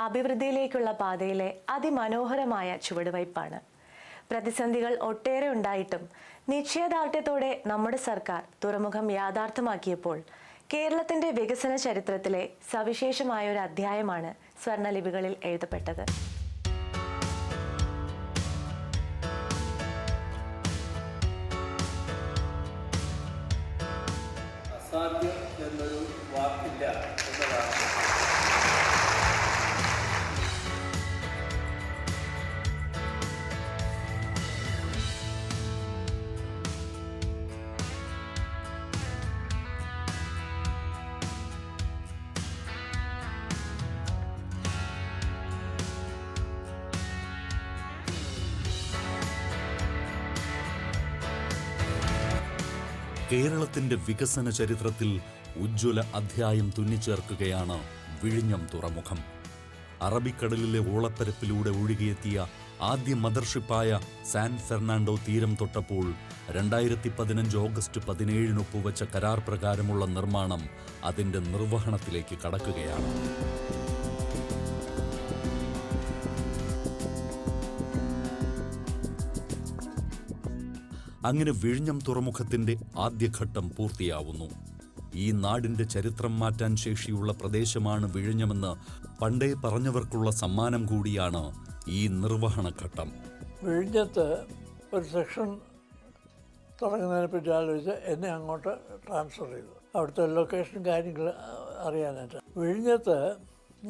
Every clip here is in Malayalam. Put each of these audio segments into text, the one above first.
അഭിവൃദ്ധിയിലേക്കുള്ള പാതയിലെ അതിമനോഹരമായ ചുവടുവയ്പ്പാണ്. പ്രതിസന്ധികൾ ഒട്ടേറെ ഉണ്ടായിട്ടും നിശ്ചയദാർഢ്യത്തോടെ നമ്മുടെ സർക്കാർ തുറമുഖം യാഥാർത്ഥ്യമാക്കിയപ്പോൾ കേരളത്തിന്റെ വികസന ചരിത്രത്തിലെ സവിശേഷമായ ഒരു അധ്യായമാണ് സ്വർണ്ണലിപികളിൽ എഴുതപ്പെട്ടത്. അസാധ്യം എന്നൊരു വാക്കില്ല എന്നതാണ്. കേരളത്തിന്റെ വികസന ചരിത്രത്തിൽ ഉജ്ജ്വല അധ്യായം തുന്നിച്ചേർക്കുകയാണ് വിഴിഞ്ഞം തുറമുഖം. അറബിക്കടലിലെ ഓളപ്പരപ്പിലൂടെ ഒഴുകിയെത്തിയ ആദ്യ മദർഷിപ്പായ സാൻ ഫെർണാണ്ടോ തീരം തൊട്ടപ്പോൾ 2015 ഓഗസ്റ്റ് 17 ഒപ്പുവെച്ച കരാർ പ്രകാരമുള്ള നിർമ്മാണം അതിന്റെ നിർവഹണത്തിലേക്ക് കടക്കുകയാണ്. അങ്ങനെ വിഴിഞ്ഞം തുറമുഖത്തിന്റെ ആദ്യഘട്ടം പൂർത്തിയാവുന്നു. ഈ നാടിന്റെ ചരിത്രം മാറ്റാൻ ശേഷിയുള്ള പ്രദേശമാണ് വിഴിഞ്ഞമെന്ന് പണ്ടേ പറഞ്ഞവർക്കുള്ള സമ്മാനം കൂടിയാണ് ഈ നിർവഹണഘട്ടം. വിഴിഞ്ഞത്ത് ഒരു സെക്ഷൻ തുടങ്ങുന്നതിനെ പറ്റി ആലോചിച്ച് എന്നെ അങ്ങോട്ട് ട്രാൻസ്ഫർ ചെയ്തു, അവിടുത്തെ ലൊക്കേഷൻ കാര്യങ്ങൾ അറിയാനായിട്ട്. വിഴിഞ്ഞത്ത്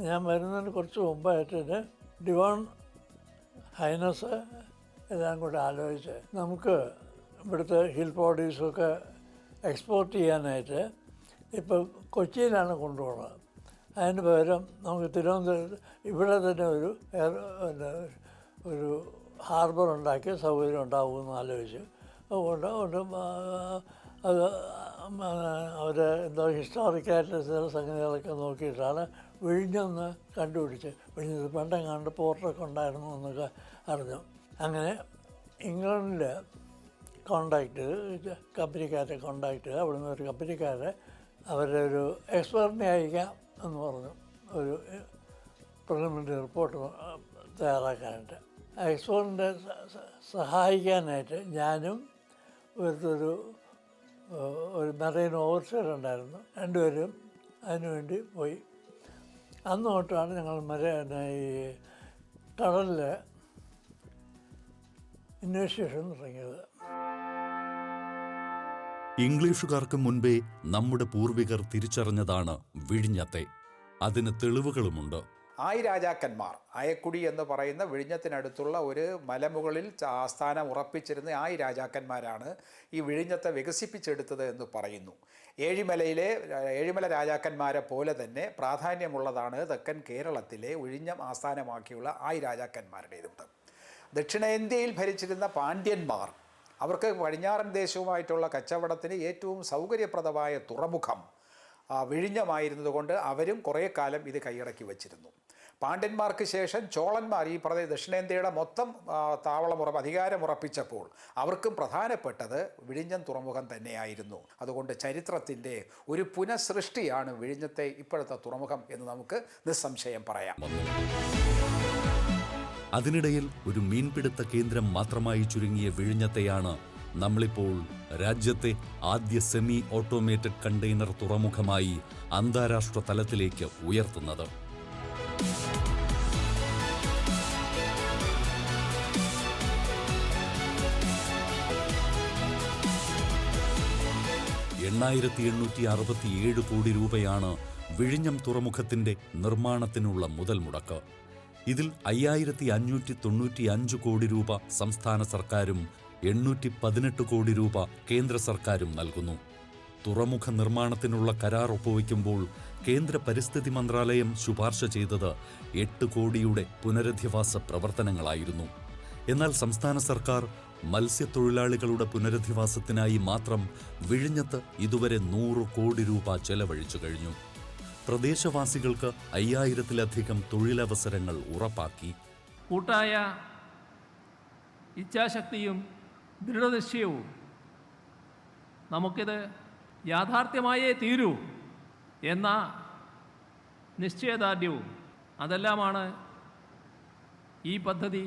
ഞാൻ വരുന്നതിന് കുറച്ച് മുമ്പായിട്ട് ഡിവോൺ ഹൈനസ് എല്ലാം കൂടെ ആലോചിച്ച് നമുക്ക് ഇവിടുത്തെ ഹിൽ ബോഡീസൊക്കെ എക്സ്പോർട്ട് ചെയ്യാനായിട്ട് ഇപ്പം കൊച്ചിയിലാണ് കൊണ്ടുപോകുന്നത്. അതിന് പകരം നമുക്ക് തിരുവനന്തപുരത്ത് ഇവിടെ തന്നെ ഒരു ഹാർബർ ഉണ്ടാക്കി സൗകര്യം ഉണ്ടാകുമെന്ന് ആലോചിച്ച് അതുകൊണ്ട് അത് അവർ എന്തോ ഹിസ്റ്റോറിക്കായിട്ടുള്ള ചില സംഗതികളൊക്കെ നോക്കിയിട്ടാണ് വിഴിഞ്ഞെന്ന് കണ്ടുപിടിച്ച് വിഴിഞ്ഞത് പണ്ടെങ്ങാണ്ട് പോർട്ടൊക്കെ ഉണ്ടായിരുന്നു എന്നൊക്കെ അറിഞ്ഞു. അങ്ങനെ ഇംഗ്ലണ്ടിൽ കോണ്ടാക്ട് ചെയ്ത് കമ്പനിക്കാരെ കോണ്ടാക്ട് ചെയ്ത് അവിടുന്ന് ഒരു കമ്പനിക്കാരെ അവരുടെ ഒരു എക്സ്പെർട്ടിനെ അയക്കാം എന്ന് പറഞ്ഞു, ഒരു പ്രിലിമിനറി റിപ്പോർട്ട് തയ്യാറാക്കാനായിട്ട്. ആ എക്സ്പെർട്ടിനെ സഹായിക്കാനായിട്ട് ഞാനും ഒരു മെറൈൻ ഓവർസിയർ ഉണ്ടായിരുന്നു, രണ്ടുപേരും അതിനുവേണ്ടി പോയി. അന്ന് തൊട്ടാണ് ഞങ്ങൾ ഈ കടലിൽ ഇൻവെസ്റ്റിഗേഷൻ തുടങ്ങിയത്. ഇംഗ്ലീഷുകാർക്ക് മുൻപേ നമ്മുടെ പൂർവികർ തിരിച്ചറിഞ്ഞതാണ് വിഴിഞ്ഞത്തെ. അതിന് തെളിവുകളുമുണ്ട്. ആയി രാജാക്കന്മാർ, അയക്കുടി എന്ന് പറയുന്ന വിഴിഞ്ഞത്തിനടുത്തുള്ള ഒരു മലമുകളിൽ ആസ്ഥാനം ഉറപ്പിച്ചിരുന്ന ആയി രാജാക്കന്മാരാണ് ഈ വിഴിഞ്ഞത്തെ വികസിപ്പിച്ചെടുത്തത് എന്ന് പറയുന്നു. ഏഴിമല രാജാക്കന്മാരെ പോലെ തന്നെ പ്രാധാന്യമുള്ളതാണ് തെക്കൻ കേരളത്തിലെ വിഴിഞ്ഞം ആസ്ഥാനമാക്കിയുള്ള ആയി രാജാക്കന്മാരുടേതുണ്ട്. ദക്ഷിണേന്ത്യയിൽ ഭരിച്ചിരുന്ന പാണ്ഡ്യന്മാർ, അവർക്ക് പടിഞ്ഞാറൻ ദേശവുമായിട്ടുള്ള കച്ചവടത്തിന് ഏറ്റവും സൗകര്യപ്രദമായ തുറമുഖം വിഴിഞ്ഞമായിരുന്നതുകൊണ്ട് അവരും കുറേ കാലം ഇത് കൈയടക്കി വച്ചിരുന്നു. പാണ്ഡ്യന്മാർക്ക് ശേഷം ചോളന്മാർ ഈ ദക്ഷിണേന്ത്യയുടെ മൊത്തം അധികാരമുറപ്പിച്ചപ്പോൾ അവർക്കും പ്രധാനപ്പെട്ടത് വിഴിഞ്ഞം തുറമുഖം തന്നെയായിരുന്നു. അതുകൊണ്ട് ചരിത്രത്തിൻ്റെ ഒരു പുനഃസൃഷ്ടിയാണ് വിഴിഞ്ഞത്തെ ഇപ്പോഴത്തെ തുറമുഖം എന്ന് നമുക്ക് നിസ്സംശയം പറയാം. അതിനിടയിൽ ഒരു മീൻപിടുത്ത കേന്ദ്രം മാത്രമായി ചുരുങ്ങിയ വിഴിഞ്ഞത്തെയാണ് നമ്മളിപ്പോൾ രാജ്യത്തെ ആദ്യ സെമി ഓട്ടോമേറ്റഡ് കണ്ടെയ്നർ തുറമുഖമായി അന്താരാഷ്ട്ര തലത്തിലേക്ക് ഉയർത്തുന്നത്. $8,867 കോടി രൂപയാണ് വിഴിഞ്ഞം തുറമുഖത്തിന്റെ നിർമ്മാണത്തിനുള്ള മുതൽ മുടക്ക്. ഇതിൽ 5,595 കോടി രൂപ സംസ്ഥാന സർക്കാരും 818 കോടി രൂപ കേന്ദ്ര സർക്കാരും നൽകുന്നു. തുറമുഖ നിർമ്മാണത്തിനുള്ള കരാർ ഒപ്പുവയ്ക്കുമ്പോൾ കേന്ദ്ര പരിസ്ഥിതി മന്ത്രാലയം ശുപാർശ ചെയ്തത് 8 കോടിയുടെ പുനരധിവാസ പ്രവർത്തനങ്ങളായിരുന്നു. എന്നാൽ സംസ്ഥാന സർക്കാർ മത്സ്യത്തൊഴിലാളികളുടെ പുനരധിവാസത്തിനായി മാത്രം വിഴിഞ്ഞത്ത് ഇതുവരെ 100 കോടി രൂപ ചെലവഴിച്ചു കഴിഞ്ഞു. പ്രദേശവാസികൾക്ക് 5000-ലധികം തൊഴിലവസരങ്ങൾ ഉറപ്പാക്കി. കൂട്ടായ ഇച്ഛാശക്തിയും ദൃഢനിശ്ചയവും നമുക്കിത് യാഥാർത്ഥ്യമായേ തീരൂ എന്ന നിശ്ചയദാർഢ്യവും അതെല്ലാമാണ് ഈ പദ്ധതി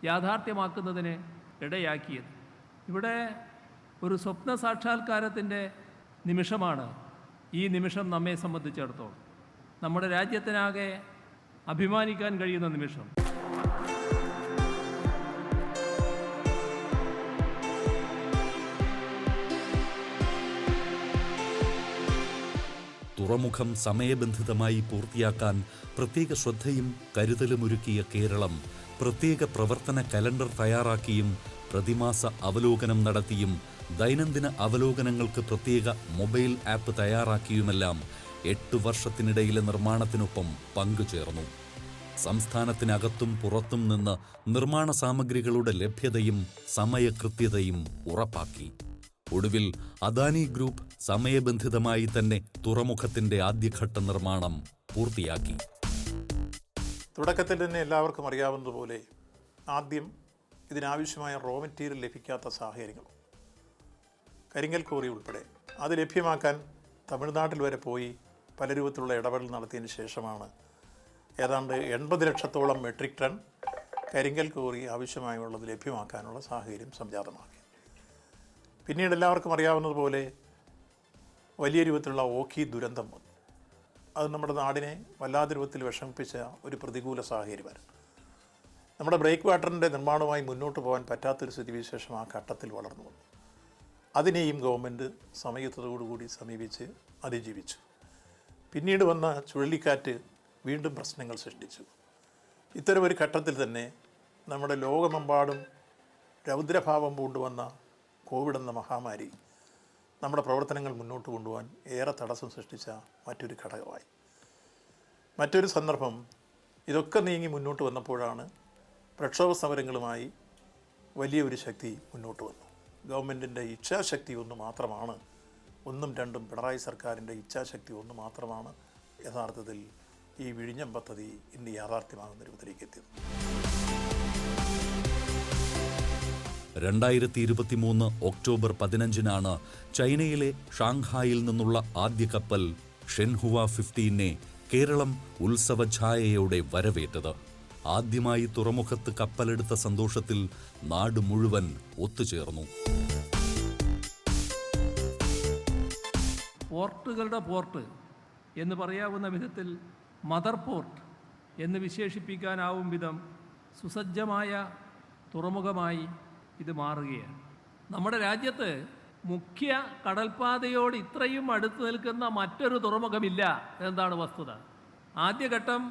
യാഥാർത്ഥ്യമാക്കുന്നതിന് ഇടയാക്കിയത്. ഇവിടെ ഒരു സ്വപ്ന സാക്ഷാത്കാരത്തിൻ്റെ നിമിഷമാണ് ഈ നിമിഷം നമ്മെ സംബന്ധിച്ചിടത്തോളം. നമ്മുടെ രാജ്യത്തിനാകെ അഭിമാനിക്കാൻ കഴിയുന്ന നിമിഷം. തുറമുഖം സമയബന്ധിതമായി പൂർത്തിയാക്കാൻ പ്രത്യേക ശ്രദ്ധയും കരുതലുമൊരുക്കിയ കേരളം പ്രത്യേക പ്രവർത്തന കലണ്ടർ തയ്യാറാക്കിയും പ്രതിമാസ അവലോകനം നടത്തിയും ദൈനംദിന അവലോകനങ്ങൾക്ക് പ്രത്യേക മൊബൈൽ ആപ്പ് തയ്യാറാക്കിയുമെല്ലാം 8 വർഷത്തിനിടയിലെ നിർമ്മാണത്തിനൊപ്പം പങ്കുചേർന്നു. സംസ്ഥാനത്തിനകത്തും പുറത്തും നിന്ന് നിർമ്മാണ സാമഗ്രികളുടെ ലഭ്യതയും സമയകൃത്യതയും ഉറപ്പാക്കി. ഒടുവിൽ അദാനി ഗ്രൂപ്പ് സമയബന്ധിതമായി തന്നെ തുറമുഖത്തിന്റെ ആദ്യഘട്ട നിർമ്മാണം പൂർത്തിയാക്കി. തുടക്കത്തിൽ തന്നെ എല്ലാവർക്കും അറിയാവുന്നതുപോലെ ആദ്യം ഇതിനാവശ്യമായ റോ മെറ്റീരിയൽ ലഭിക്കാത്ത സാഹചര്യങ്ങൾ, കരിങ്കൽ കോറി ഉൾപ്പെടെ അത് ലഭ്യമാക്കാൻ തമിഴ്നാട്ടിൽ വരെ പോയി പല രൂപത്തിലുള്ള ഇടപെടൽ നടത്തിയതിന് ശേഷമാണ് ഏതാണ്ട് 80 ലക്ഷത്തോളം മെട്രിക് ടൺ കരിങ്കൽ കോറി ആവശ്യമായുള്ളത് ലഭ്യമാക്കാനുള്ള സാഹചര്യം സംജാതമാക്കി. പിന്നീട് എല്ലാവർക്കും അറിയാവുന്നതുപോലെ വലിയ രൂപത്തിലുള്ള ഓഖി ദുരന്തം വന്നു. അത് നമ്മുടെ നാടിനെ വല്ലാത്ത രൂപത്തിൽ വിഷമിപ്പിച്ച ഒരു പ്രതികൂല സാഹചര്യമായിരുന്നു. നമ്മുടെ ബ്രേക്ക് വാട്ടറിൻ്റെ നിർമ്മാണവുമായി മുന്നോട്ട് പോകാൻ പറ്റാത്തൊരു സ്ഥിതിവിശേഷം ആ ഘട്ടത്തിൽ വളർന്നു വന്നു. അതിനെയും ഗവൺമെൻറ് സമയത്തോടുകൂടി സമീപിച്ച് അതിജീവിച്ചു. പിന്നീട് വന്ന ചുഴലിക്കാറ്റ് വീണ്ടും പ്രശ്നങ്ങൾ സൃഷ്ടിച്ചു. ഇത്തരമൊരു ഘട്ടത്തിൽ തന്നെ നമ്മുടെ ലോകമെമ്പാടും രൗദ്രഭാവം പൂണ്ടുവന്ന കോവിഡ് എന്ന മഹാമാരി നമ്മുടെ പ്രവർത്തനങ്ങൾ മുന്നോട്ട് കൊണ്ടുപോകാൻ ഏറെ തടസ്സം സൃഷ്ടിച്ച മറ്റൊരു ഘടകമായി. മറ്റൊരു സന്ദർഭം, ഇതൊക്കെ നീങ്ങി മുന്നോട്ട് വന്നപ്പോഴാണ് പ്രക്ഷോഭ സമരങ്ങളുമായി വലിയൊരു ശക്തി മുന്നോട്ട് വന്നു. ഗവൺമെൻറ്റിൻ്റെ ഇച്ഛാശക്തി ഒന്ന് മാത്രമാണ്, ഒന്നും രണ്ടും പിണറായി സർക്കാരിൻ്റെ ഇച്ഛാശക്തി ഒന്ന് മാത്രമാണ് യഥാർത്ഥത്തിൽ ഈ വിഴിഞ്ഞം പദ്ധതി ഇന്ന് യാഥാർത്ഥ്യമാകുന്ന രൂപത്തിലേക്ക് എത്തിയത്. 2023 ഒക്ടോബർ 15-നാണ് ചൈനയിലെ ഷാങ്ഹായിൽ നിന്നുള്ള ആദ്യ കപ്പൽ ഷെൻഹുവ 15-നെ കേരളം ഉത്സവഛായയോടെ വരവേറ്റത്. ആദ്യമായി തുറമുഖത്ത് കപ്പലെടുത്ത സന്തോഷത്തിൽ നാട് മുഴുവൻ ഒത്തുചേർന്നു. പോർട്ടുകളുടെ പോർട്ട് എന്ന് പറയാവുന്ന വിധത്തിൽ മദർ പോർട്ട് എന്ന് വിശേഷിപ്പിക്കാനാവും വിധം സുസജ്ജമായ തുറമുഖമായി ഇത് മാറുകയാണ്. നമ്മുടെ രാജ്യത്ത് മുഖ്യ കടൽപ്പാതയോട് ഇത്രയും അടുത്ത് നിൽക്കുന്ന മറ്റൊരു തുറമുഖമില്ല എന്നതാണ് വസ്തുത. ആദ്യഘട്ടം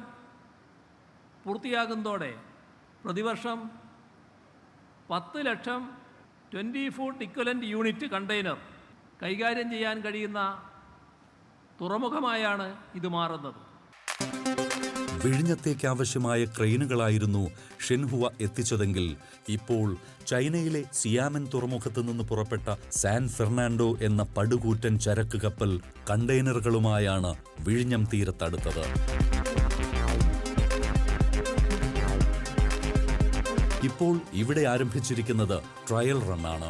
പൂർത്തിയാകുന്നതോടെ പ്രതിവർഷം 10 ലക്ഷം 20 ഫുട്ട് ഇക്വലൻ്റ് യൂണിറ്റ് കണ്ടെയ്നർ കൈകാര്യം ചെയ്യാൻ കഴിയുന്ന തുറമുഖമായാണ് ഇത് മാറുന്നത്. വിഴിഞ്ഞത്തേക്ക് ആവശ്യമായ ക്രെയിനുകളായിരുന്നു ഷെൻഹുവ എത്തിച്ചതെങ്കിൽ ഇപ്പോൾ ചൈനയിലെ സിയാമൻ തുറമുഖത്ത് നിന്ന് പുറപ്പെട്ട സാൻ ഫെർണാണ്ടോ എന്ന പടുകൂറ്റൻ ചരക്ക് കപ്പൽ കണ്ടെയ്നറുകളുമായാണ് വിഴിഞ്ഞം തീരത്തടുത്തത്. ഇപ്പോൾ ഇവിടെ ആരംഭിച്ചിരിക്കുന്നത് ട്രയൽ റണ്ണാണ്.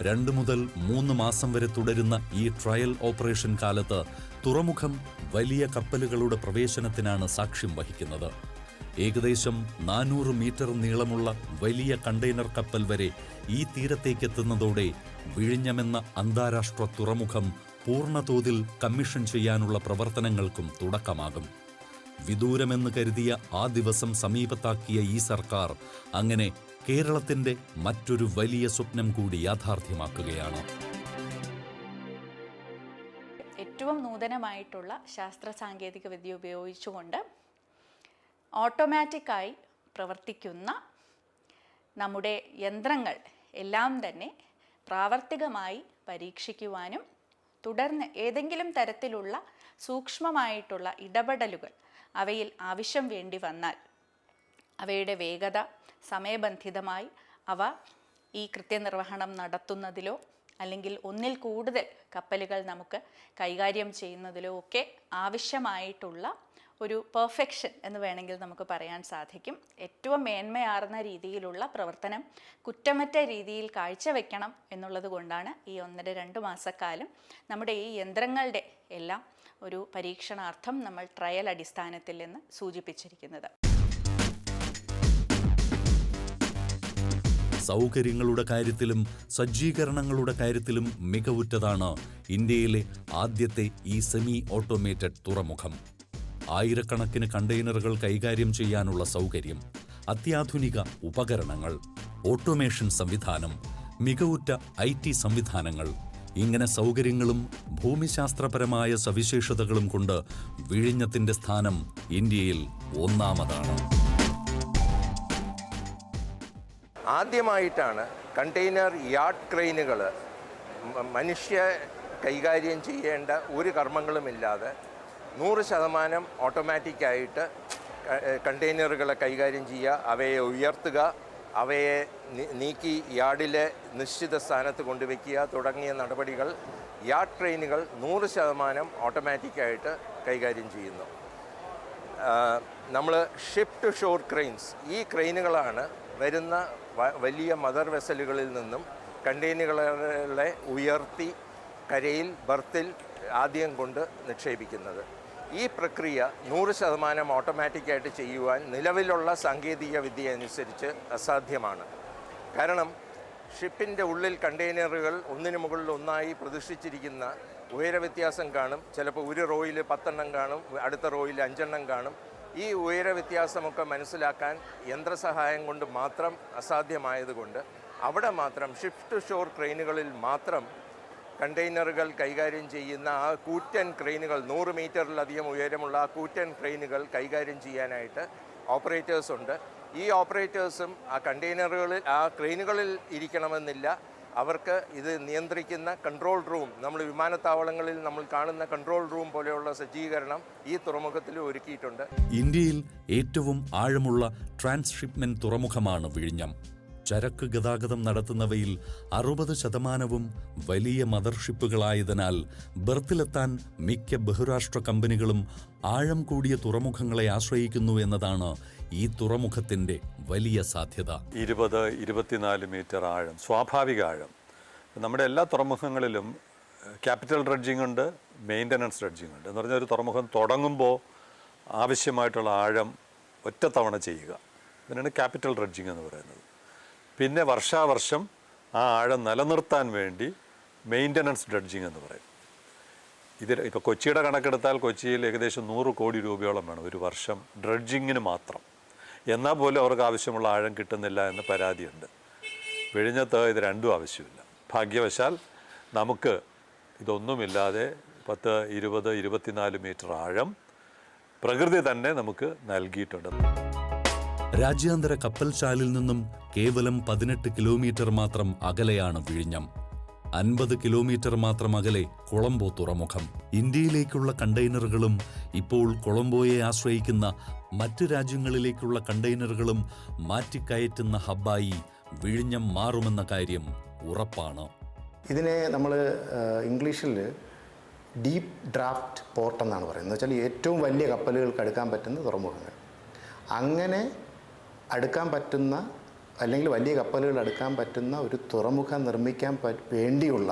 2 മുതൽ 3 മാസം വരെ തുടരുന്ന ഈ ട്രയൽ ഓപ്പറേഷൻ കാലത്ത് തുറമുഖം വലിയ കപ്പലുകളുടെ പ്രവേശനത്തിനാണ് സാക്ഷ്യം വഹിക്കുന്നത്. ഏകദേശം 400 മീറ്റർ നീളമുള്ള വലിയ കണ്ടെയ്നർ കപ്പൽ വരെ ഈ തീരത്തേക്കെത്തുന്നതോടെ വിഴിഞ്ഞമെന്ന അന്താരാഷ്ട്ര തുറമുഖം പൂർണ്ണതോതിൽ കമ്മീഷൻ ചെയ്യാനുള്ള പ്രവർത്തനങ്ങൾക്കും തുടക്കമാകും. വിദൂരമെന്ന് കരുതിയ ആ ദിവസം സമീപത്താക്കിയ ഈ സർക്കാർ അങ്ങനെ കേരളത്തിന്റെ മറ്റൊരു വലിയ സ്വപ്നം കൂടി യാഥാർത്ഥ്യമാക്കുകയാണ്. ഏറ്റവും നൂതനമായിട്ടുള്ള ശാസ്ത്ര സാങ്കേതിക വിദ്യ ഉപയോഗിച്ചുകൊണ്ട് ഓട്ടോമാറ്റിക്കായി പ്രവർത്തിക്കുന്ന നമ്മുടെ യന്ത്രങ്ങൾ എല്ലാം തന്നെ പ്രാവർത്തികമായി പരീക്ഷിക്കുവാനും തുടർന്ന് ഏതെങ്കിലും തരത്തിലുള്ള സൂക്ഷ്മമായിട്ടുള്ള ഇടപെടലുകൾ അവയിൽ ആവശ്യം വേണ്ടി വന്നാൽ അവയുടെ വേഗത, സമയബന്ധിതമായി അവ ഈ കൃത്യനിർവഹണം നടത്തുന്നതിലോ അല്ലെങ്കിൽ ഒന്നിൽ കൂടുതൽ കപ്പലുകൾ നമുക്ക് കൈകാര്യം ചെയ്യുന്നതിലോ ഒക്കെ ആവശ്യമായിട്ടുള്ള ഒരു പെർഫെക്ഷൻ എന്ന് വേണമെങ്കിൽ നമുക്ക് പറയാൻ സാധിക്കും. ഏറ്റവും മേന്മയാർന്ന രീതിയിലുള്ള പ്രവർത്തനം കുറ്റമറ്റ രീതിയിൽ കാഴ്ചവെക്കണം എന്നുള്ളത് കൊണ്ടാണ് ഈ 1.5-2 മാസക്കാലം നമ്മുടെ ഈ യന്ത്രങ്ങളുടെ എല്ലാം ഒരു പരീക്ഷണാർത്ഥം നമ്മൾ ട്രയൽ അടിസ്ഥാനത്തിൽ നിന്ന് സൂചിപ്പിച്ചിരിക്കുന്നത്. സൗകര്യങ്ങളുടെ കാര്യത്തിലും സജ്ജീകരണങ്ങളുടെ കാര്യത്തിലും മികവുറ്റതാണ് ഇന്ത്യയിലെ ആദ്യത്തെ ഈ സെമി ഓട്ടോമേറ്റഡ് തുറമുഖം. ആയിരക്കണക്കിന് കണ്ടെയ്നറുകൾ കൈകാര്യം ചെയ്യാനുള്ള സൗകര്യം, അത്യാധുനിക ഉപകരണങ്ങൾ, ഓട്ടോമേഷൻ സംവിധാനം, മികവുറ്റ IT സംവിധാനങ്ങൾ, ഇങ്ങനെ സൗകര്യങ്ങളും ഭൂമിശാസ്ത്രപരമായ സവിശേഷതകളും കൊണ്ട് വിഴിഞ്ഞത്തിന്റെ സ്ഥാനം ഇന്ത്യയിൽ ഒന്നാമതാണ്. ആദ്യമായിട്ടാണ് കണ്ടെയ്നർ യാർഡ് ക്രെയിനുകൾ മനുഷ്യ കൈകാര്യം ചെയ്യേണ്ട ഒരു കർമ്മങ്ങളുമില്ലാതെ 100% ഓട്ടോമാറ്റിക്കായിട്ട് കണ്ടെയ്നറുകളെ കൈകാര്യം ചെയ്യുക, അവയെ ഉയർത്തുക, അവയെ നീക്കി യാർഡിലെ നിശ്ചിത സ്ഥാനത്ത് കൊണ്ടുവയ്ക്കുക തുടങ്ങിയ നടപടികൾ യാർഡ് ക്രെയിനുകൾ 100% ഓട്ടോമാറ്റിക്കായിട്ട് കൈകാര്യം ചെയ്യുന്നു. നമ്മൾ ഷിപ്പ് ടു ഷോർ ക്രെയിൻസ്, ഈ ക്രെയിനുകളാണ് വരുന്ന വലിയ മദർ വെസലുകളിൽ നിന്നും കണ്ടെയ്നറുകളെ ഉയർത്തി കരയിൽ ബർത്തിൽ ആദ്യം കൊണ്ട് നിക്ഷേപിക്കുന്നത്. ഈ പ്രക്രിയ 100% ഓട്ടോമാറ്റിക്കായിട്ട് ചെയ്യുവാൻ നിലവിലുള്ള സാങ്കേതിക വിദ്യ അനുസരിച്ച് അസാധ്യമാണ്. കാരണം ഷിപ്പിൻ്റെ ഉള്ളിൽ കണ്ടെയ്നറുകൾ ഒന്നിനു മുകളിൽ ഒന്നായി പ്രതിഷ്ഠിച്ചിരിക്കുന്ന ഉയരവ്യത്യാസം കാണും. ചിലപ്പോൾ ഒരു റോയിൽ 10 എണ്ണം കാണും, അടുത്ത റോയിൽ 5 എണ്ണം കാണും. ഈ ഉയര വ്യത്യാസമൊക്കെ മനസ്സിലാക്കാൻ യന്ത്രസഹായം കൊണ്ട് മാത്രം അസാധ്യമായതുകൊണ്ട് അവിടെ മാത്രം ഷിപ്പ് ടു ഷോർ ക്രെയിനുകളിൽ മാത്രം കണ്ടെയ്നറുകൾ കൈകാര്യം ചെയ്യുന്ന ആ കൂറ്റൻ ക്രെയിനുകൾ, 100 മീറ്ററിലധികം ഉയരമുള്ള ആ കൂറ്റൻ ക്രെയിനുകൾ കൈകാര്യം ചെയ്യാനായിട്ട് ഓപ്പറേറ്റേഴ്സ് ഉണ്ട്. ഈ ഓപ്പറേറ്റേഴ്സും ആ കണ്ടെയ്നറുകളിൽ, ആ ക്രെയിനുകളിൽ ഇരിക്കണമെന്നില്ല. അവർക്ക് ഇത് നിയന്ത്രിക്കുന്ന കൺട്രോൾ റൂം, നമ്മൾ വിമാനത്താവളങ്ങളിൽ നമ്മൾ കാണുന്ന കൺട്രോൾ റൂം പോലെയുള്ള സജ്ജീകരണം ഈ തുറമുഖത്തിൽ ഒരുക്കിയിട്ടുണ്ട്. ഇന്ത്യയിൽ ഏറ്റവും ആഴമുള്ള ട്രാൻസ്ഷിപ്മെന്റ് തുറമുഖമാണ് വിഴിഞ്ഞം. ചരക്ക് ഗതാഗതം നടത്തുന്നവയിൽ 60% വലിയ മദർഷിപ്പുകളായതിനാൽ ബർത്തിലെത്താൻ മിക്ക ബഹുരാഷ്ട്ര കമ്പനികളും ആഴം കൂടിയ തുറമുഖങ്ങളെ ആശ്രയിക്കുന്നു എന്നതാണ് ഈ തുറമുഖത്തിന്റെ വലിയ സാധ്യത. 20-24 മീറ്റർ ആഴം, സ്വാഭാവിക ആഴം. നമ്മുടെ എല്ലാ തുറമുഖങ്ങളിലും ക്യാപിറ്റൽ ഡ്രഡ്ജിംഗ് ഉണ്ട്, മെയിൻ്റനൻസ് ഡ്രഡ്ജിംഗ് ഉണ്ട്. എന്ന് പറഞ്ഞാൽ ഒരു തുറമുഖം തുടങ്ങുമ്പോൾ ആവശ്യമായിട്ടുള്ള ആഴം ഒറ്റത്തവണ ചെയ്യുക, ഇതിനാണ് ക്യാപിറ്റൽ ഡ്രഡ്ജിംഗ് എന്ന് പറയുന്നത്. പിന്നെ വർഷാവർഷം ആ ആഴം നിലനിർത്താൻ വേണ്ടി മെയിൻ്റനൻസ് ഡ്രഡ്ജിംഗ് എന്ന് പറയും. ഇതിൽ ഇപ്പോൾ കൊച്ചിയുടെ കണക്കെടുത്താൽ കൊച്ചിയിൽ ഏകദേശം 100 കോടി രൂപയോളം വേണം ഒരു വർഷം ഡ്രഡ്ജിങ്ങിന് മാത്രം. എന്നാൽ പോലും അവർക്ക് ആവശ്യമുള്ള ആഴം കിട്ടുന്നില്ല എന്ന് പരാതിയുണ്ട്. വിഴിഞ്ഞത്ത് ഇത് രണ്ടും ആവശ്യമില്ല. ഭാഗ്യവശാൽ നമുക്ക് ഇതൊന്നുമില്ലാതെ 10, 20, 24 മീറ്റർ ആഴം പ്രകൃതി തന്നെ നമുക്ക് നൽകിയിട്ടുണ്ട്. രാജ്യാന്തര കപ്പൽശാലിൽ നിന്നും കേവലം 18 കിലോമീറ്റർ മാത്രം അകലെയാണ് വിഴിഞ്ഞം. 50 കിലോമീറ്റർ മാത്രം അകലെ കൊളംബോ തുറമുഖം. ഇന്ത്യയിലേക്കുള്ള കണ്ടെയ്നറുകളും ഇപ്പോൾ കൊളംബോയെ ആശ്രയിക്കുന്ന മറ്റ് രാജ്യങ്ങളിലേക്കുള്ള കണ്ടെയ്നറുകളും മാറ്റിക്കയറ്റുന്ന ഹബ്ബായി വിഴിഞ്ഞം മാറുമെന്ന കാര്യം ഉറപ്പാണ്. ഇതിനെ നമ്മൾ ഇംഗ്ലീഷിൽ ഡീപ്പ് ഡ്രാഫ്റ്റ് പോർട്ട് എന്നാണ് പറയുന്നത്. എന്ന് വെച്ചാൽ ഏറ്റവും വലിയ കപ്പലുകൾക്ക് അടുക്കാൻ പറ്റുന്ന തുറമുഖങ്ങൾ. അങ്ങനെ അടുക്കാൻ പറ്റുന്ന, അല്ലെങ്കിൽ വലിയ കപ്പലുകൾ അടുക്കാൻ പറ്റുന്ന ഒരു തുറമുഖം നിർമ്മിക്കാൻ വേണ്ടിയുള്ള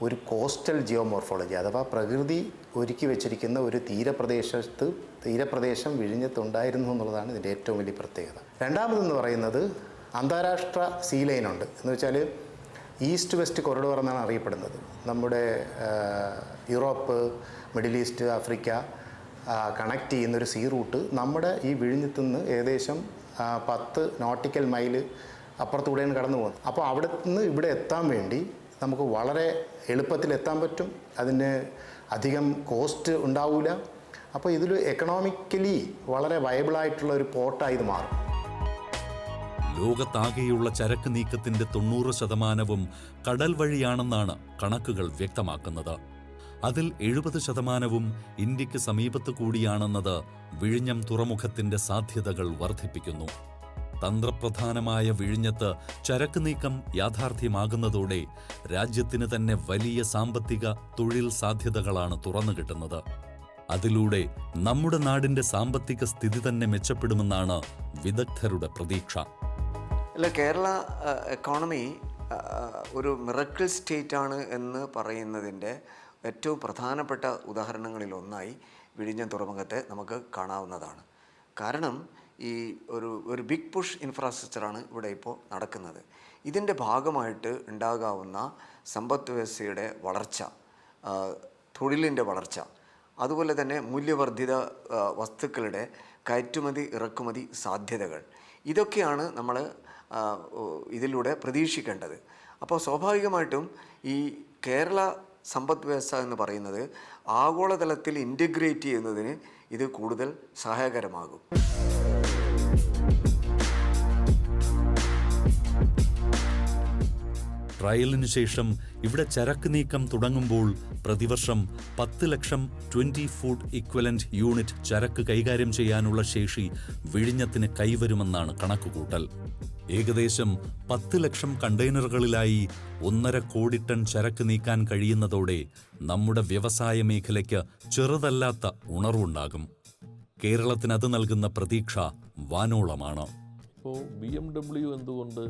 ഒരു കോസ്റ്റൽ ജിയോമോർഫോളജി, അഥവാ പ്രകൃതി ഒരുക്കി വെച്ചിരിക്കുന്ന ഒരു തീരപ്രദേശം വിഴിഞ്ഞത്തുണ്ടായിരുന്നു എന്നുള്ളതാണ് ഇതിൻ്റെ ഏറ്റവും വലിയ പ്രത്യേകത. രണ്ടാമതെന്ന് പറയുന്നത് അന്താരാഷ്ട്ര സീ ലൈനുണ്ട്. എന്ന് വെച്ചാൽ ഈസ്റ്റ് വെസ്റ്റ് കൊറിഡോർ എന്നാണ് അറിയപ്പെടുന്നത്. നമ്മുടെ Europe, middle east, Africa connect ചെയ്യുന്നൊരു സീ റൂട്ട് നമ്മുടെ ഈ വിഴിഞ്ഞത്തു നിന്ന് ഏകദേശം 10 നോട്ടിക്കൽ മൈല് അപ്പുറത്തൂടെയാണ് കടന്നു പോകുന്നത്. അപ്പോൾ അവിടെ നിന്ന് ഇവിടെ എത്താൻ വേണ്ടി നമുക്ക് വളരെ എളുപ്പത്തിൽ എത്താൻ പറ്റും. അതിന് അധികം കോസ്റ്റ് ഉണ്ടാവില്ല. അപ്പോൾ ഇതിൽ എക്കണോമിക്കലി വളരെ വയബിളായിട്ടുള്ള ഒരു പോർട്ടായി ഇത് മാറും. ലോകത്താകെയുള്ള ചരക്ക് നീക്കത്തിന്റെ 90% കടൽ വഴിയാണെന്നാണ് കണക്കുകൾ വ്യക്തമാക്കുന്നത്. അതിൽ 70% ഇന്ത്യക്ക് സമീപത്ത് കൂടിയാണെന്നത് വിഴിഞ്ഞം തുറമുഖത്തിന്റെ സാധ്യതകൾ വർദ്ധിപ്പിക്കുന്നു. തന്ത്രപ്രധാനമായ വിഴിഞ്ഞത്ത് ചരക്ക് നീക്കം യാഥാർത്ഥ്യമാകുന്നതോടെ രാജ്യത്തിന് തന്നെ വലിയ സാമ്പത്തിക തൊഴിൽ സാധ്യതകളാണ് തുറന്നു കിട്ടുന്നത്. അതിലൂടെ നമ്മുടെ നാടിന്റെ സാമ്പത്തിക സ്ഥിതി തന്നെ മെച്ചപ്പെടുമെന്നാണ് വിദഗ്ധരുടെ പ്രതീക്ഷ. അല്ല, കേരള എക്കോണമി ഒരു മിറക്കിൾ സ്റ്റേറ്റാണ് എന്ന് പറയുന്നതിൻ്റെ ഏറ്റവും പ്രധാനപ്പെട്ട ഉദാഹരണങ്ങളിലൊന്നായി വിഴിഞ്ഞം തുറമുഖത്തെ നമുക്ക് കാണാവുന്നതാണ്. കാരണം ഈ ഒരു ബിഗ് പുഷ് ഇൻഫ്രാസ്ട്രക്ചറാണ് ഇവിടെ ഇപ്പോൾ നടക്കുന്നത്. ഇതിൻ്റെ ഭാഗമായിട്ട് ഉണ്ടാകാവുന്ന സമ്പദ് വ്യവസ്ഥയുടെ വളർച്ച, തൊഴിലിൻ്റെ വളർച്ച, അതുപോലെ തന്നെ മൂല്യവർദ്ധിത വസ്തുക്കളുടെ കയറ്റുമതി ഇറക്കുമതി സാധ്യതകൾ, ഇതൊക്കെയാണ് നമ്മൾ ഇതിലൂടെ പ്രതീക്ഷിക്കേണ്ടത്. അപ്പോൾ സ്വാഭാവികമായിട്ടും ഈ കേരള സമ്പദ് വ്യവസ്ഥ എന്ന് പറയുന്നത് ആഗോളതലത്തിൽ ഇൻ്റഗ്രേറ്റ് ചെയ്യുന്നതിന് ഇത് കൂടുതൽ സഹായകരമാകും. ട്രയലിനു ശേഷം ഇവിടെ ചരക്ക് നീക്കം തുടങ്ങുമ്പോൾ പ്രതിവർഷം 10 ലക്ഷം 20 ഫുഡ് ഇക്വലന്റ് യൂണിറ്റ് ചരക്ക് കൈകാര്യം ചെയ്യാനുള്ള ശേഷി വിഴിഞ്ഞത്തിന് കൈവരുമെന്നാണ് കണക്കുകൂട്ടൽ. ഏകദേശം 10 ലക്ഷം കണ്ടെയ്നറുകളിലായി 1.5 കോടി ടൺ ചരക്ക് നീക്കാൻ കഴിയുന്നതോടെ നമ്മുടെ വ്യവസായ മേഖലയ്ക്ക് ചെറുതല്ലാത്ത ഉണർവുണ്ടാകും. കേരളത്തിന് അത് നൽകുന്ന പ്രതീക്ഷ വാനോളമാണ്. ഇപ്പോൾ BMW എന്തുകൊണ്ട്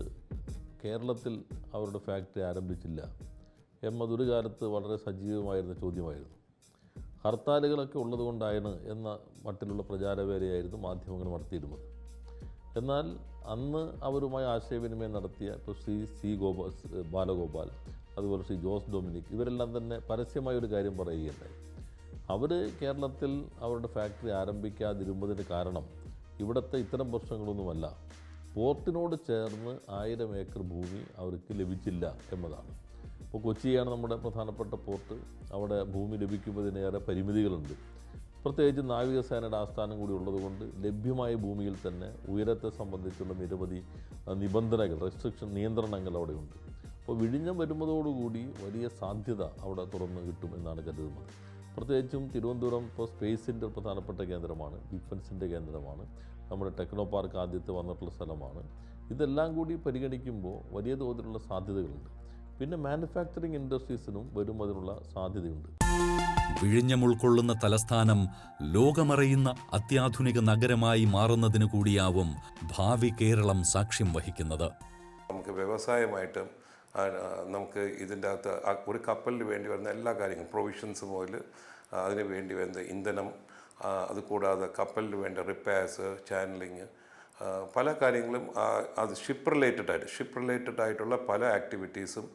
കേരളത്തിൽ അവരുടെ ഫാക്ടറി ആരംഭിച്ചില്ല എന്നതൊരു കാലത്ത് വളരെ സജീവമായിരുന്ന ചോദ്യമായിരുന്നു. ഹർത്താലുകളൊക്കെ ഉള്ളതുകൊണ്ടാണ് എന്ന മട്ടിലുള്ള പ്രചാരവേലയായിരുന്നു മാധ്യമങ്ങൾ നടത്തിയിരുന്നത്. എന്നാൽ അന്ന് അവരുമായി ആശയവിനിമയം നടത്തിയ ഇപ്പോൾ ശ്രീ ബാലഗോപാൽ, അതുപോലെ ശ്രീ ജോസ് ഡൊമിനിക്, ഇവരെല്ലാം തന്നെ പരസ്യമായ ഒരു കാര്യം പറയുകയുണ്ടായി. അവർ കേരളത്തിൽ അവരുടെ ഫാക്ടറി ആരംഭിക്കാതിരുന്നതിന് കാരണം ഇവിടുത്തെ ഇത്തരം പ്രശ്നങ്ങളൊന്നുമല്ല, പോർട്ടിനോട് ചേർന്ന് 1000 ഏക്കർ ഭൂമി അവർക്ക് ലഭിച്ചില്ല എന്നതാണ്. ഇപ്പോൾ കൊച്ചിയാണ് നമ്മുടെ പ്രധാനപ്പെട്ട പോർട്ട്. അവിടെ ഭൂമി ലഭിക്കുന്നതിനേറെ പരിമിതികളുണ്ട്. പ്രത്യേകിച്ച് നാവികസേനയുടെ ആസ്ഥാനം കൂടി ഉള്ളതുകൊണ്ട് ലഭ്യമായ ഭൂമിയിൽ തന്നെ ഉയരത്തെ സംബന്ധിച്ചുള്ള നിരവധി നിബന്ധനകൾ, നിയന്ത്രണങ്ങൾ അവിടെയുണ്ട്. അപ്പോൾ വിഴിഞ്ഞം വരുന്നതോടുകൂടി വലിയ സാധ്യത അവിടെ തുറന്നു കിട്ടുമെന്നാണ് കരുതുന്നത്. പ്രത്യേകിച്ചും തിരുവനന്തപുരം ഇപ്പോൾ സ്പേസിൻ്റെ പ്രധാനപ്പെട്ട കേന്ദ്രമാണ്, ഡിഫൻസിൻ്റെ കേന്ദ്രമാണ്, നമ്മുടെ ടെക്നോ പാർക്ക് ആദ്യത്തെ വന്നിട്ടുള്ള സ്ഥലമാണ്. ഇതെല്ലാം കൂടി പരിഗണിക്കുമ്പോൾ വലിയ തോതിലുള്ള സാധ്യതകളുണ്ട്. പിന്നെ മാനുഫാക്ചറിങ് ഇൻഡസ്ട്രീസിനും വരുന്നതിനുള്ള സാധ്യതയുണ്ട്. വിഴിഞ്ഞം ഉൾക്കൊള്ളുന്ന തലസ്ഥാനം ലോകമറിയുന്ന അത്യാധുനിക നഗരമായി മാറുന്നതിന് കൂടിയാവും ഭാവി കേരളം സാക്ഷ്യം വഹിക്കുന്നത്. നമുക്ക് വ്യവസായമായിട്ടും നമുക്ക് ഇതിൻ്റെ അകത്ത് ഒരു കപ്പലിന് വേണ്ടി വരുന്ന എല്ലാ കാര്യങ്ങളും, പ്രൊവിഷൻസ് മുതൽ അതിന് വേണ്ടി വരുന്ന ഇന്ധനം, അതുകൂടാതെ കപ്പലിന് വേണ്ട റിപ്പയർസ്, ചാനലിങ്, പല കാര്യങ്ങളും അത് ഷിപ്പ് റിലേറ്റഡ് ആയിട്ടുള്ള പല ആക്ടിവിറ്റീസും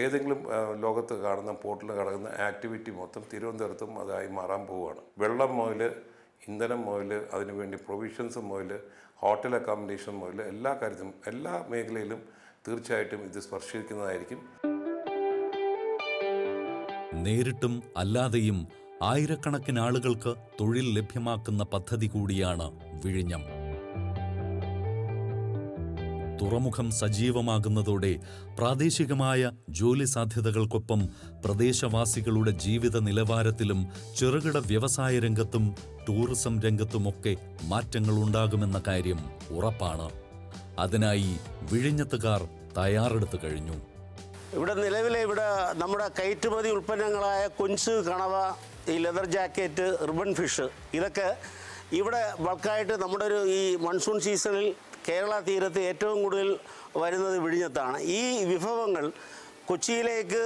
ഏതെങ്കിലും ലോകത്ത് കാണുന്ന പോർട്ടിൽ കിടക്കുന്ന ആക്ടിവിറ്റി മൊത്തം തിരുവനന്തപുരത്തും അതായി മാറാൻ പോവുകയാണ്. വെള്ളം മുതൽ ഇന്ധനം മുതൽ അതിനുവേണ്ടി പ്രൊവിഷൻസ് മുതൽ ഹോട്ടൽ അക്കോമഡേഷൻ മുതൽ എല്ലാ കാര്യത്തിലും എല്ലാ മേഖലയിലും തീർച്ചയായിട്ടും ഇത് സ്പർശിക്കുന്നതായിരിക്കും. നേരിട്ടും അല്ലാതെയും ആയിരക്കണക്കിന് ആളുകൾക്ക് തൊഴിൽ ലഭ്യമാക്കുന്ന പദ്ധതി കൂടിയാണ് വിഴിഞ്ഞം. തുറമുഖം സജീവമാകുന്നതോടെ പ്രാദേശികമായ ജോലി സാധ്യതകൾക്കൊപ്പം പ്രദേശവാസികളുടെ ജീവിത നിലവാരത്തിലും ചെറുകിട വ്യവസായ രംഗത്തും ടൂറിസം രംഗത്തുമൊക്കെ മാറ്റങ്ങളുണ്ടാകുമെന്ന കാര്യം ഉറപ്പാണ്. അതിനായി വിഴിഞ്ഞത്തുകാർ തയ്യാറെടുത്തു കഴിഞ്ഞു. ഇവിടെ നിലവിലെ നമ്മുടെ കയറ്റുമതി ഉൽപ്പന്നങ്ങളായ കൊഞ്ച്, കണവ, ഈ ലെതർ ജാക്കറ്റ്, റിബൺ ഫിഷ്, ഇതൊക്കെ ഇവിടെ ബൾക്കായിട്ട് നമ്മുടെ ഈ മൺസൂൺ സീസണിൽ കേരള തീരത്ത് ഏറ്റവും കൂടുതൽ വരുന്നത് വിഴിഞ്ഞത്താണ്. ഈ വിഭവങ്ങൾ കൊച്ചിയിലേക്ക്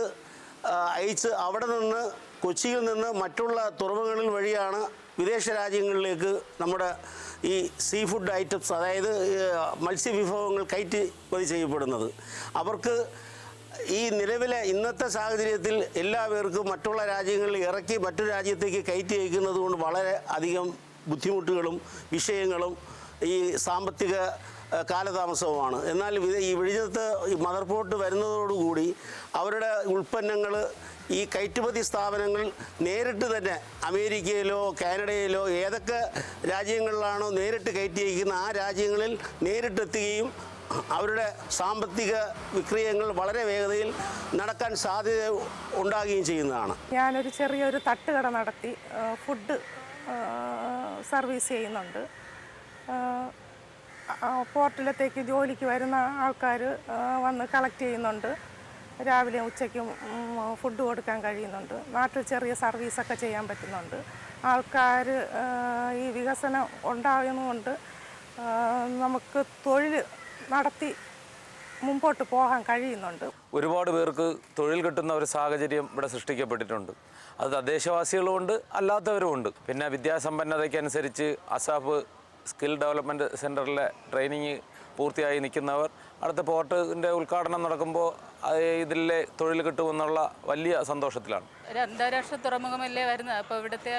അയച്ച് അവിടെ നിന്ന് കൊച്ചിയിൽ നിന്ന് മറ്റുള്ള തുറമുഖങ്ങളിൽ വഴിയാണ് വിദേശ രാജ്യങ്ങളിലേക്ക് നമ്മുടെ ഈ സീ ഫുഡ് ഐറ്റംസ്, അതായത് മത്സ്യവിഭവങ്ങൾ കയറ്റുമതി ചെയ്യപ്പെടുന്നത്. അവർക്ക് ഈ നിലവിലെ ഇന്നത്തെ സാഹചര്യത്തിൽ എല്ലാവർക്കും മറ്റുള്ള രാജ്യങ്ങളിൽ ഇറക്കി മറ്റു രാജ്യത്തേക്ക് കയറ്റി അയക്കുന്നത് കൊണ്ട് വളരെ അധികം ബുദ്ധിമുട്ടുകളും വിഷയങ്ങളും ഈ സാമ്പത്തിക കാലതാമസവുമാണ്. എന്നാൽ ഈ വിഴിഞ്ഞത്ത് ഈ മദർ പോർട്ട് വരുന്നതോടുകൂടി അവരുടെ ഉൽപ്പന്നങ്ങൾ ഈ കയറ്റുമതി സ്ഥാപനങ്ങൾ നേരിട്ട് തന്നെ അമേരിക്കയിലോ കാനഡയിലോ ഏതൊക്കെ രാജ്യങ്ങളിലാണോ നേരിട്ട് കയറ്റി അയക്കുന്ന ആ രാജ്യങ്ങളിൽ നേരിട്ടെത്തുകയും അവരുടെ സാമ്പത്തിക വിക്രയങ്ങൾ വളരെ വേഗതയിൽ നടക്കാൻ സാധ്യത ഉണ്ടാകുകയും ചെയ്യുന്നതാണ്. ഞാനൊരു ചെറിയൊരു തട്ടുകട നടത്തി ഫുഡ് സർവീസ് ചെയ്യുന്നുണ്ട്. പോർട്ടിലത്തേക്ക് ജോലിക്ക് വരുന്ന ആൾക്കാർ വന്ന് കളക്ട് ചെയ്യുന്നുണ്ട്. രാവിലെ ഉച്ചയ്ക്കും ഫുഡ് കൊടുക്കാൻ കഴിയുന്നുണ്ട്. നാട്ടിൽ ചെറിയ സർവീസൊക്കെ ചെയ്യാൻ പറ്റുന്നുണ്ട്. ആൾക്കാർ ഈ വികസനം ഉണ്ടാകുന്നതുകൊണ്ട് നമുക്ക് തൊഴിൽ നടത്തി മുമ്പോട്ട് പോകാൻ കഴിയുന്നുണ്ട്. ഒരുപാട് പേർക്ക് തൊഴിൽ കിട്ടുന്ന ഒരു സാഹചര്യം ഇവിടെ സൃഷ്ടിക്കപ്പെട്ടിട്ടുണ്ട്. അത് തദ്ദേശവാസികളുമുണ്ട്, അല്ലാത്തവരുമുണ്ട്. പിന്നെ വിദ്യാസമ്പന്നതയ്ക്കനുസരിച്ച് അസാഫ് സ്കിൽ ഡെവലപ്മെൻറ്റ് സെൻറ്ററിലെ ട്രെയിനിങ് പൂർത്തിയായി നിൽക്കുന്നവർ അടുത്ത പോർട്ടിൻ്റെ ഉദ്ഘാടനം നടക്കുമ്പോൾ ഇതിലെ തൊഴിൽ കിട്ടുമെന്നുള്ള വലിയ സന്തോഷത്തിലാണ്. ഒരു അന്താരാഷ്ട്ര തുറമുഖമല്ലേ വരുന്നത്. അപ്പോൾ ഇവിടുത്തെ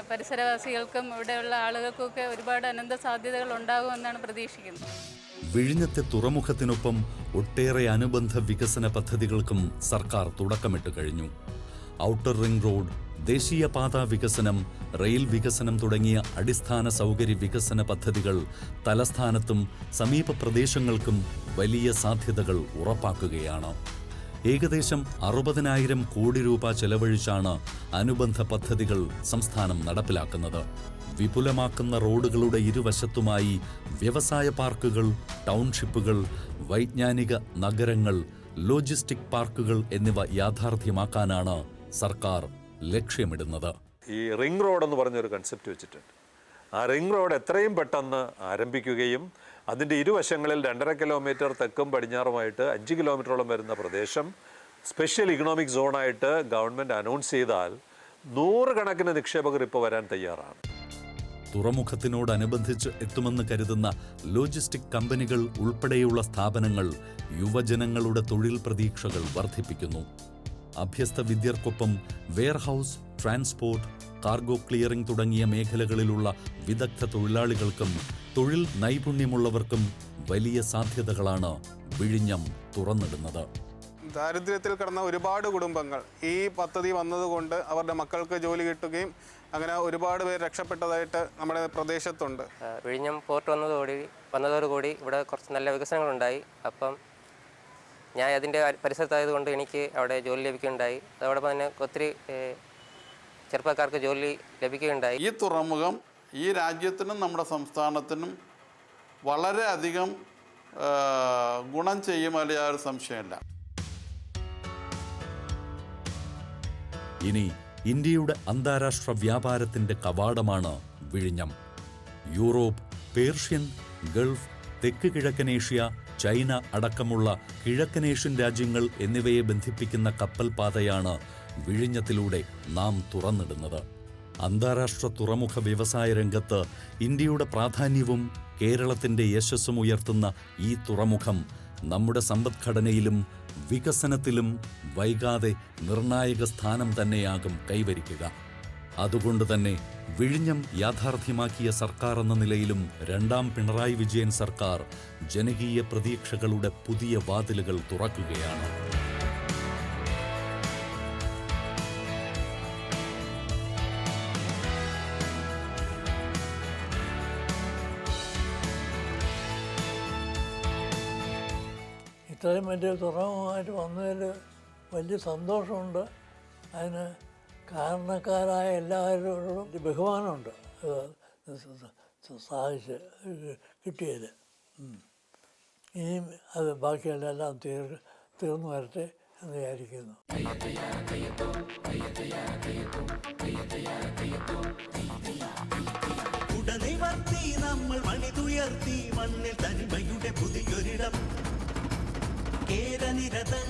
പരിസരവാസികൾക്കും ഇവിടെയുള്ള ആളുകൾക്കൊക്കെ ഒരുപാട് അനന്ത സാധ്യതകൾ ഉണ്ടാകുമെന്നാണ് പ്രതീക്ഷിക്കുന്നത്. വിഴിഞ്ഞത്തെ തുറമുഖത്തിനൊപ്പം ഒട്ടേറെ അനുബന്ധ വികസന പദ്ധതികൾക്കും സർക്കാർ തുടക്കമിട്ട് കഴിഞ്ഞു. ഔട്ടർ റിംഗ് റോഡ്, ദേശീയപാത വികസനം, റെയിൽ വികസനം തുടങ്ങിയ അടിസ്ഥാന സൗകര്യ വികസന പദ്ധതികൾ തലസ്ഥാനത്തും സമീപ പ്രദേശങ്ങൾക്കും വലിയ സാധ്യതകൾ ഉറപ്പാക്കുകയാണ്. ഏകദേശം 60,000 കോടി രൂപ ചെലവഴിച്ചാണ് അനുബന്ധ പദ്ധതികൾ സംസ്ഥാനം നടപ്പിലാക്കുന്നത്. വിപുലമാക്കുന്ന റോഡുകളുടെ ഇരുവശത്തുമായി വ്യവസായ പാർക്കുകൾ, ടൗൺഷിപ്പുകൾ, വൈജ്ഞാനിക നഗരങ്ങൾ, ലോജിസ്റ്റിക് പാർക്കുകൾ എന്നിവ യാഥാർത്ഥ്യമാക്കാനാണ് സർക്കാർ ലക്ഷ്യമിടുന്നത്. ഈ റിംഗ് റോഡ് എന്ന് പറഞ്ഞൊരു കൺസെപ്റ്റ് വെച്ചിട്ടുണ്ട്. ആ റിംഗ് റോഡ് എത്രയും പെട്ടെന്ന് ആരംഭിക്കുകയും അതിൻ്റെ ഇരുവശങ്ങളിൽ 2.5 കിലോമീറ്റർ തെക്കും പടിഞ്ഞാറുമായിട്ട് 5 കിലോമീറ്ററോളം വരുന്ന പ്രദേശം സ്പെഷ്യൽ ഇക്കണോമിക് സോണായിട്ട് ഗവൺമെൻറ് അനൗൺസ് ചെയ്താൽ 100 കണക്കിന് നിക്ഷേപകർ ഇപ്പോൾ വരാൻ തയ്യാറാണ്. തുറമുഖത്തിനോടനുബന്ധിച്ച് എത്തുമെന്ന് കരുതുന്ന ലോജിസ്റ്റിക് കമ്പനികൾ ഉൾപ്പെടെയുള്ള സ്ഥാപനങ്ങൾ യുവജനങ്ങളുടെ തൊഴിൽ പ്രതീക്ഷകൾ വർദ്ധിപ്പിക്കുന്നു. അഭ്യസ്ത വിദ്യർക്കൊപ്പം വെയർഹൌസ്, ട്രാൻസ്പോർട്ട്, കാർഗോ ക്ലിയറിംഗ് തുടങ്ങിയ മേഖലകളിലുള്ള വിദഗ്ധ തൊഴിലാളികൾക്കും തൊഴിൽ നൈപുണ്യമുള്ളവർക്കും വലിയ സാധ്യതകളാണ് വിഴിഞ്ഞം തുറന്നിടുന്നത്. ദാരിദ്ര്യത്തിൽ കിടന്ന ഒരുപാട് കുടുംബങ്ങൾ ഈ പദ്ധതി വന്നതുകൊണ്ട് അവരുടെ മക്കൾക്ക് ജോലി കിട്ടുകയും അങ്ങനെ ഒരുപാട് പേര് രക്ഷപ്പെട്ടതായിട്ട് നമ്മുടെ പ്രദേശത്തുണ്ട്. വിഴിഞ്ഞം പോർട്ട് വന്നതോടുകൂടി ഇവിടെ കുറച്ച് നല്ല വികസനങ്ങളുണ്ടായി. അപ്പം ഞാൻ അതിൻ്റെ പരിസരത്തായതുകൊണ്ട് എനിക്ക് അവിടെ ജോലി ലഭിക്കുകയുണ്ടായി. അതോടൊപ്പം തന്നെ ഒത്തിരി ചെറുപ്പക്കാർക്ക് ജോലി ലഭിക്കുകയുണ്ടായി. ഈ തുറമുഖം ഈ രാജ്യത്തിനും നമ്മുടെ സംസ്ഥാനത്തിനും വളരെയധികം ഗുണം ചെയ്യുമല്ല, യാതൊരു സംശയമില്ല. ഇനി ഇന്ത്യയുടെ അന്താരാഷ്ട്ര വ്യാപാരത്തിന്റെ കവാടമാണ് വിഴിഞ്ഞം. യൂറോപ്പ്, പേർഷ്യൻ, ഗൾഫ്, തെക്ക് കിഴക്കൻ ഏഷ്യ, ചൈന അടക്കമുള്ള കിഴക്കനേഷ്യൻ രാജ്യങ്ങൾ എന്നിവയെ ബന്ധിപ്പിക്കുന്ന കപ്പൽ പാതയാണ് വിഴിഞ്ഞത്തിലൂടെ നാം തുറന്നിടുന്നത്. അന്താരാഷ്ട്ര തുറമുഖ വ്യവസായ രംഗത്ത് ഇന്ത്യയുടെ പ്രാധാന്യവും കേരളത്തിന്റെ യശസ്സും ഉയർത്തുന്ന ഈ തുറമുഖം നമ്മുടെ സമ്പദ്ഘടനയിലും വികസനത്തിലും വൈകാതെ നിർണായക സ്ഥാനം തന്നെയാകും കൈവരിക്കുക. അതുകൊണ്ട് തന്നെ വിഴിഞ്ഞം യാഥാർത്ഥ്യമാക്കിയ സർക്കാർ എന്ന നിലയിലും 2ാം പിണറായി വിജയൻ സർക്കാർ ജനകീയ പ്രതീക്ഷകളുടെ പുതിയ വാതിലുകൾ തുറക്കുകയാണ്. ഇത്രയും വലിയ തുറമുഖമായിട്ട് വന്നതിൽ വലിയ സന്തോഷമുണ്ട്. അതിന് കാരണക്കാരായ എല്ലാവരോടും ബഹുമാനമുണ്ട് സാധിച്ച് കിട്ടിയത്. ഇനിയും അത് ബാക്കിയെല്ലാം തീർന്നു വരട്ടെ എന്ന് വിചാരിക്കുന്നു. ഉടനിവർത്തി നമ്മൾ മണിതുയർത്തി മണ്ണിൽ തനിമയുടെ പുതിയൊരിടം കേരനിരതൻ